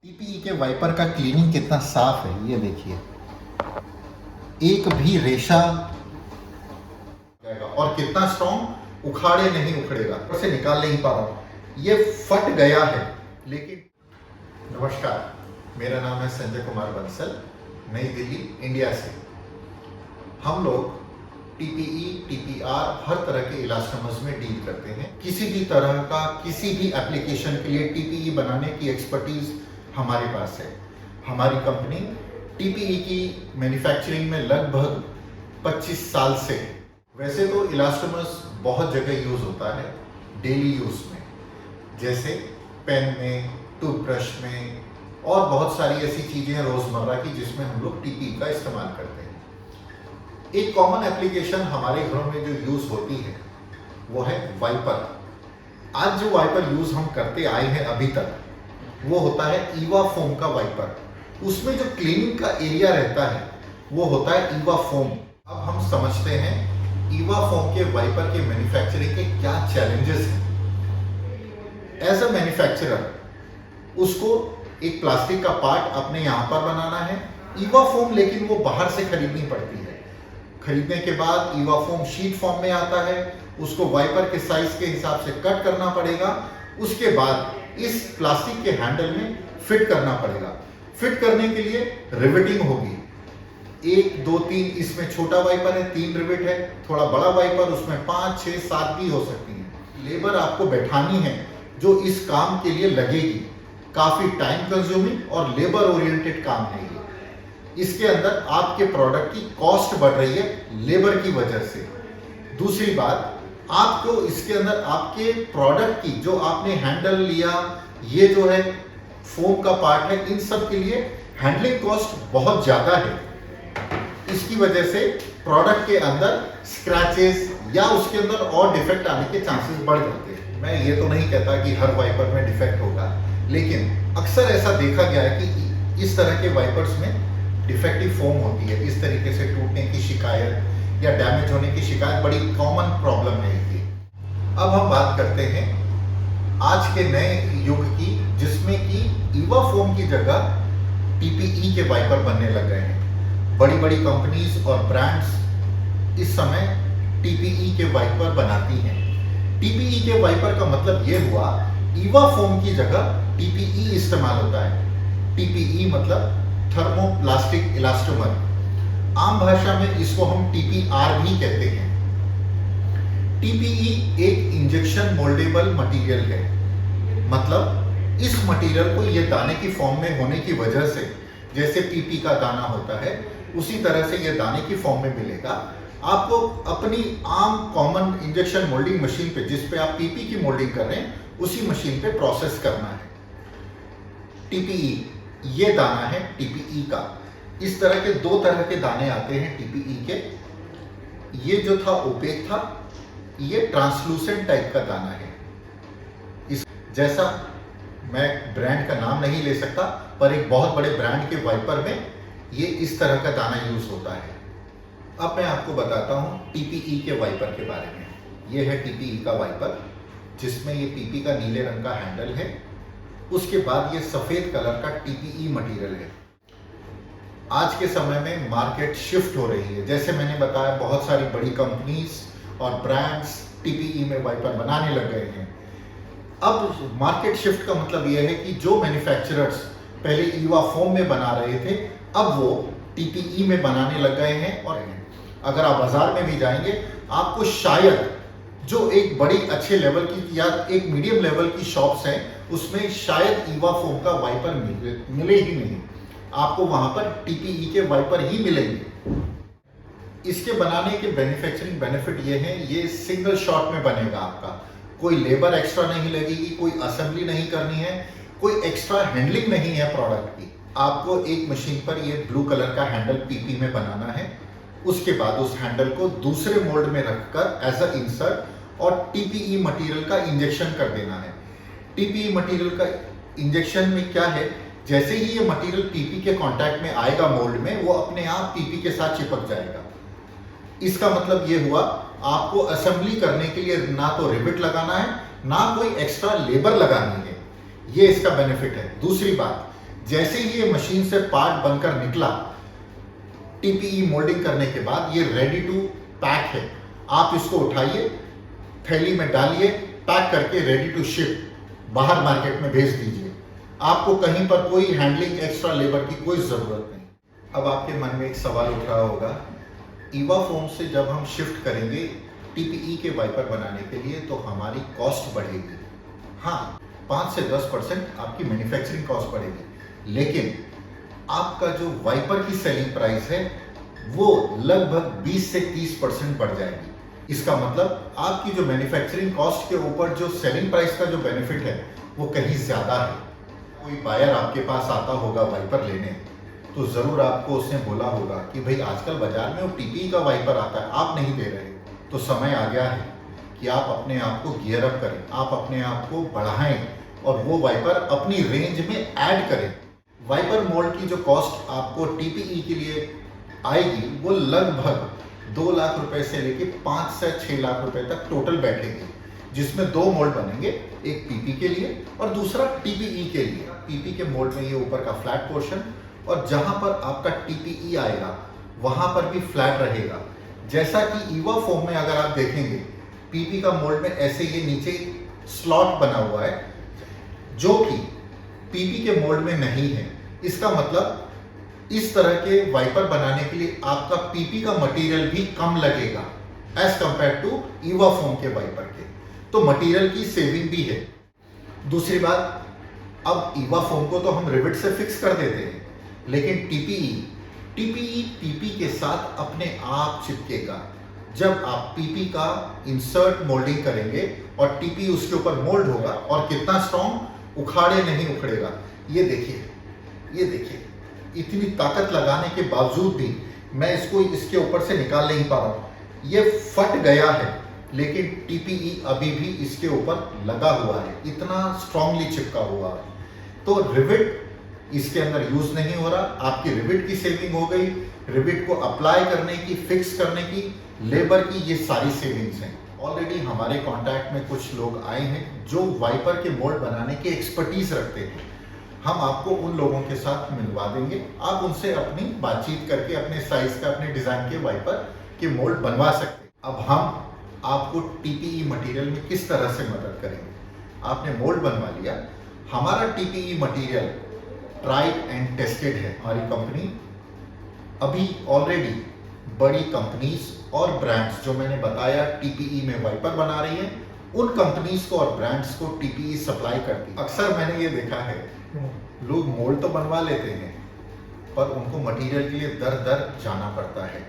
TPE के wiper का cleaning कितना साफ है ये देखिए, एक भी रेशा जाएगा और कितना स्ट्रॉन्ग, उखाड़े नहीं उखड़ेगा, उसे निकाल नहीं पा रहा हूं, ये फट गया है। लेकिन नमस्कार, मेरा नाम है संजय कुमार बंसल, नई दिल्ली इंडिया से। हम लोग टीपीई, टीपीआर हर तरह के इलास्टोमर्स में डील करते हैं। किसी भी तरह का किसी भी एप्लीकेशन के लिए टीपीई बनाने की एक्सपर्टीज हमारे पास है। हमारी कंपनी टीपीई की मैन्युफैक्चरिंग में लगभग 25 साल से है। वैसे तो इलास्टोमर्स बहुत जगह यूज होता है डेली यूज में, जैसे पेन में, टूथब्रश में और बहुत सारी ऐसी चीजें हैं रोजमर्रा की जिसमें हम लोग टीपीई का इस्तेमाल करते हैं। एक कॉमन एप्लीकेशन हमारे घरों में जो यूज होती है वो है वाइपर। आज जो वाइपर यूज हम करते आए हैं अभी तक वो होता है ईवा फोम का वाइपर। उसमें जो क्लीनिंग का एरिया रहता है वो होता है ईवा फोम। अब हम समझते हैं ईवा फोम के वाइपर के मैन्युफैक्चरिंग के क्या चैलेंजेस हैं। एज अ मैन्युफैक्चरर उसको एक प्लास्टिक का पार्ट अपने यहाँ पर बनाना है ईवा फोम, लेकिन वो बाहर से खरीदनी पड़ती है। खरीदने के बाद ईवा फोम शीट फॉर्म में आता है, उसको वाइपर के साइज के हिसाब से कट करना पड़ेगा। उसके बाद इस प्लास्टिक के हैंडल में फिट करना पड़ेगा। फिट करने के लिए रिवेटिंग होगी, 1 2 3, इसमें छोटा वाइपर है 3 रिवेट है, थोड़ा बड़ा वाइपर उसमें 5 6 7 भी हो सकती है। लेबर आपको बैठानी है जो इस काम के लिए लगेगी। काफी टाइम कंज्यूमिंग और लेबर ओरिएंटेड काम है ये। इसके अंदर आपके प्रोडक्ट की कॉस्ट बढ़ रही है लेबर की वजह से। दूसरी बात, आपको इसके अंदर आपके प्रोडक्ट की जो आपने हैंडल लिया, ये जो है फोम का पार्ट है, इन सब के लिए हैंडलिंग कॉस्ट बहुत ज्यादा है। इसकी वजह से प्रोडक्ट के अंदर स्क्रैचेस या उसके अंदर और डिफेक्ट आने के चांसेस बढ़ जाते हैं। मैं ये तो नहीं कहता कि हर वाइपर में डिफेक्ट होगा, लेकिन अक्सर ऐसा देखा गया है कि इस तरह के वाइपर्स में डिफेक्टिव फोम होती है। इस तरीके से टूटने की शिकायत या डैमेज होने की शिकायत बड़ी कॉमन प्रॉब्लम है इसकी। अब हम बात करते हैं आज के नए युग की, जिसमें कि ईवा फोम की जगह टीपीई के वाइपर बनने लग गए हैं। बड़ी बड़ी कंपनीज और ब्रांड्स इस समय टीपीई के वाइपर बनाती हैं। टीपीई के वाइपर का मतलब ये हुआ ईवा फोम की जगह टीपीई इस्तेमाल होता है। टीपीई मतलब थर्मोप्लास्टिक इलास्टोमर। आम भाषा में इसको हम टीपीआर भी कहते हैं। टीपीई एक इंजेक्शन मोल्डेबल मटेरियल है, मतलब इस मटेरियल को ये दाने की फॉर्म में होने की वजह से, जैसे पीपी का दाना होता है उसी तरह से ये दाने की फॉर्म में मिलेगा। आपको अपनी आम कॉमन इंजेक्शन मोल्डिंग मशीन पे, जिस पे आप पीपी की मोल्डिंग कर रहे हैं, उसी मशीन पे प्रोसेस करना है। टीपीई ये दाना है टीपीई का। इस तरह के 2 तरह के दाने आते हैं टीपीई के। ये जो था ओपेक था, ये ट्रांसलूसेंट टाइप का दाना है। इस जैसा मैं ब्रांड का नाम नहीं ले सकता, पर एक बहुत बड़े ब्रांड के वाइपर में ये इस तरह का दाना यूज होता है। अब मैं आपको बताता हूं टीपीई के वाइपर के बारे में। ये है टीपीई का वाइपर, जिसमें ये पीपी का नीले रंग का हैंडल है। उसके बाद ये सफेद कलर का टीपीई मटेरियल है। आज के समय में मार्केट शिफ्ट हो रही है। जैसे मैंने बताया, बहुत सारी बड़ी कंपनीज और ब्रांड्स टीपीई में वाइपर बनाने लग गए हैं। अब मार्केट शिफ्ट का मतलब यह है कि जो मैन्युफैक्चरर्स पहले ईवा फोम में बना रहे थे, अब वो टीपीई में बनाने लग गए हैं। और अगर आप बाजार में भी जाएंगे, आपको शायद जो एक बड़ी अच्छे लेवल की या एक मीडियम लेवल की शॉप्स हैं, उसमें शायद ईवा फोम का वाइपर मिले ही नहीं। आपको वहां पर टीपीई के वाइपर ही मिलेंगे। इसके बनाने के मैन्युफैक्चरिंग बेनिफिट ये है, ये सिंगल शॉट में बनेगा आपका। कोई लेबर एक्स्ट्रा नहीं लगेगी, कोई असेंबली नहीं करनी है, कोई एक्स्ट्रा हैंडलिंग नहीं है प्रोडक्ट की। आपको एक मशीन पर ये ब्लू कलर का हैंडल पीपी में बनाना है। उसके बाद उस हैंडल को दूसरे मोल्ड में रखकर एज अ इंसर्ट और टीपीई मटेरियल का इंजेक्शन कर देना है। टीपीई मटेरियल का इंजेक्शन में क्या है, जैसे ही ये मटेरियल पीपी के कांटेक्ट में आएगा मोल्ड में, वो अपने आप पीपी के साथ चिपक जाएगा। इसका मतलब ये हुआ, आपको असेंबली करने के लिए ना तो रिवेट लगाना है, ना कोई एक्स्ट्रा लेबर लगानी है। ये इसका बेनिफिट है। दूसरी बात, जैसे ही ये मशीन से पार्ट बनकर निकला, टीपीई मोल्डिंग करने के बाद ये रेडी टू पैक है। आप इसको उठाइए, थैली में डालिए, पैक करके रेडी टू शिप बाहर मार्केट में भेज दीजिए। आपको कहीं पर कोई हैंडलिंग एक्स्ट्रा लेबर की कोई जरूरत नहीं। अब आपके मन में एक सवाल उठ रहा होगा, ईवा फोम से जब हम शिफ्ट करेंगे टीपीई के वाइपर बनाने के लिए तो हमारी कॉस्ट बढ़ेगी। हाँ, 5 से 10% आपकी मैन्युफैक्चरिंग कॉस्ट बढ़ेगी, लेकिन आपका जो वाइपर की सेलिंग प्राइस है वो लगभग 20 से 30% बढ़ जाएगी। इसका मतलब आपकी जो मैन्युफैक्चरिंग कॉस्ट के ऊपर जो सेलिंग प्राइस का जो बेनिफिट है वो कहीं ज्यादा है। कोई बायर आपके पास आता होगा वाइपर लेने, तो जरूर आपको उसने बोला होगा कि भाई आजकल बाजार में वो टीपीई का वाइपर आता है, आप नहीं दे रहे। तो समय आ गया है कि आप अपने आप को गियर अप करें, आप अपने आप को बढ़ाएं और वो वाइपर अपनी रेंज में ऐड करें। वाइपर मोल्ड की जो कॉस्ट आपको टीपीई के लिए आएगी वो लगभग 2 लाख रुपए से लेके 5 से 6 लाख रुपए तक टोटल बैठेगी, जिसमें 2 मोल्ड बनेंगे, एक पीपी के लिए और दूसरा टीपीई के लिए। पीपी के मोल्ड में ये ऊपर का फ्लैट पोर्शन और जहां पर आपका टीपीई आएगा वहां पर भी फ्लैट रहेगा। जैसा कि ईवा फोम में अगर आप देखेंगे, पीपी का मोल्ड में ऐसे ये नीचे स्लॉट बना हुआ है जो कि पीपी के मोल्ड में नहीं है। इसका मतलब इस तरह के वाइपर बनाने के लिए आपका पीपी का मटेरियल भी कम लगेगा as compare to EVA foam के वाइपर के, तो मटेरियल की सेविंग भी है। दूसरी बात, अब ईवा फोम को तो हम रिवेट से फिक्स कर देते हैं, लेकिन टीपीई पीपी के साथ अपने आप चिपकेगा। जब आप पीपी का इंसर्ट मोल्डिंग करेंगे और टीपी उसके ऊपर मोल्ड होगा, और कितना स्ट्रॉन्ग, उखाड़े नहीं उखड़ेगा। ये देखिए इतनी ताकत लगाने के बावजूद भी मैं इसको इसके ऊपर से निकाल नहीं पा रहा हूं। ये फट गया है, लेकिन टीपीई अभी भी इसके ऊपर लगा हुआ है, इतना स्ट्रांगली चिपका हुआ है। तो रिवेट इसके अंदर यूज नहीं हो रहा। आपकी रिवेट की सेविंग हो गई, रिवेट को अप्लाई करने की, फिक्स करने की, लेबर की, ये सारी सेविंग्स हैं। ऑलरेडी हमारे कांटेक्ट में कुछ लोग आए हैं जो वाइपर के मोल्ड बनाने की एक्सपर्टीज रखते हैं। हम आपको उन लोगों के साथ मिलवा देंगे, आप उनसे अपनी बातचीत करके अपने साइज का, अपने डिजाइन के वाइपर के मोल्ड बनवा सकते हैं। अब हम आपको टीपीई मटेरियल में किस तरह से मदद करेंगे। आपने मोल्ड बनवा लिया, हमारा TPE material tried and tested है। हमारी कंपनी अभी ऑलरेडी बड़ी कंपनीज और ब्रांड्स जो मैंने बताया टीपीई में वाइपर बना रही है, उन कंपनीज को और ब्रांड्स को टीपीई सप्लाई करती है। अक्सर मैंने ये देखा है, लोग मोल्ड तो बनवा लेते हैं पर उनको मटेरियल के लिए दर दर जाना पड़ता है।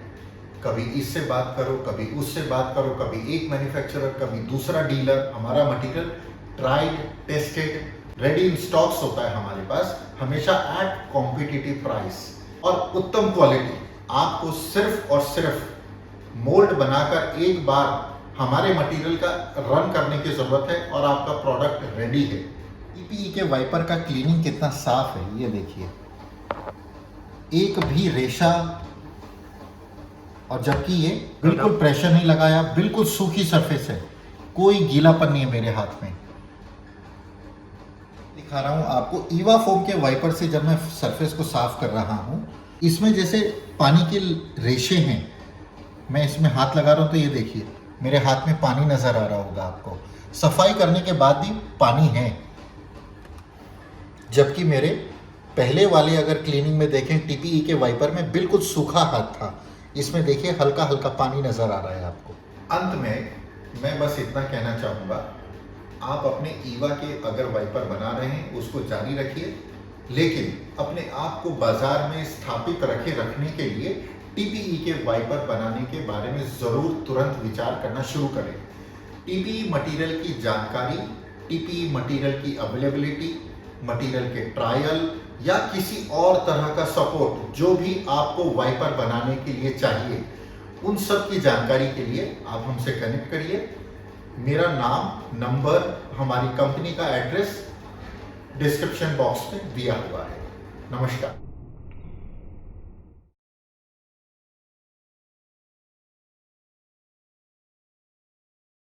कभी इससे बात करो, कभी उससे बात करो, कभी एक मैन्युफैक्चरर, कभी दूसरा डीलर। हमारा material tried, tested, ready in stocks होता है हमारे पास, हमेशा एट कॉम्पिटिटिव प्राइस और उत्तम क्वालिटी। आपको सिर्फ और सिर्फ मोल्ड बनाकर एक बार हमारे मटेरियल का रन करने की जरूरत है और आपका प्रोडक्ट रेडी है। टीपीई के वाइपर का क्लीनिंग कितना साफ है, ये देखिए, एक भी रेशा, और जबकि ये बिल्कुल प्रेशर नहीं लगाया, बिल्कुल सूखी सरफेस है, कोई गीलापन नहीं है मेरे हाथ में। दिखा रहा हूं आपको ईवा फोम के वाइपर से जब मैं सरफेस को साफ कर रहा हूं, इसमें जैसे पानी के रेशे हैं, मैं इसमें हाथ लगा रहा हूं तो ये देखिए मेरे हाथ में पानी नजर आ रहा होगा आपको। सफाई करने के बाद भी पानी है, जबकि मेरे पहले वाले अगर क्लीनिंग में देखें टीपीई के वाइपर में बिल्कुल सूखा हाथ था। इसमें देखिए हल्का हल्का पानी नजर आ रहा है आपको। अंत में मैं बस इतना कहना चाहूँगा, आप अपने ईवा के अगर वाइपर बना रहे हैं उसको जारी रखिए, लेकिन अपने आप को बाजार में स्थापित रखने के लिए टीपीई के वाइपर बनाने के बारे में ज़रूर तुरंत विचार करना शुरू करें। टीपीई मटेरियल की जानकारी, टीपीई मटेरियल की अवेलेबिलिटी, मटेरियल के ट्रायल या किसी और तरह का सपोर्ट जो भी आपको वाइपर बनाने के लिए चाहिए, उन सब की जानकारी के लिए आप हमसे कनेक्ट करिए। मेरा नाम, नंबर, हमारी कंपनी का एड्रेस डिस्क्रिप्शन बॉक्स में दिया हुआ है। नमस्कार।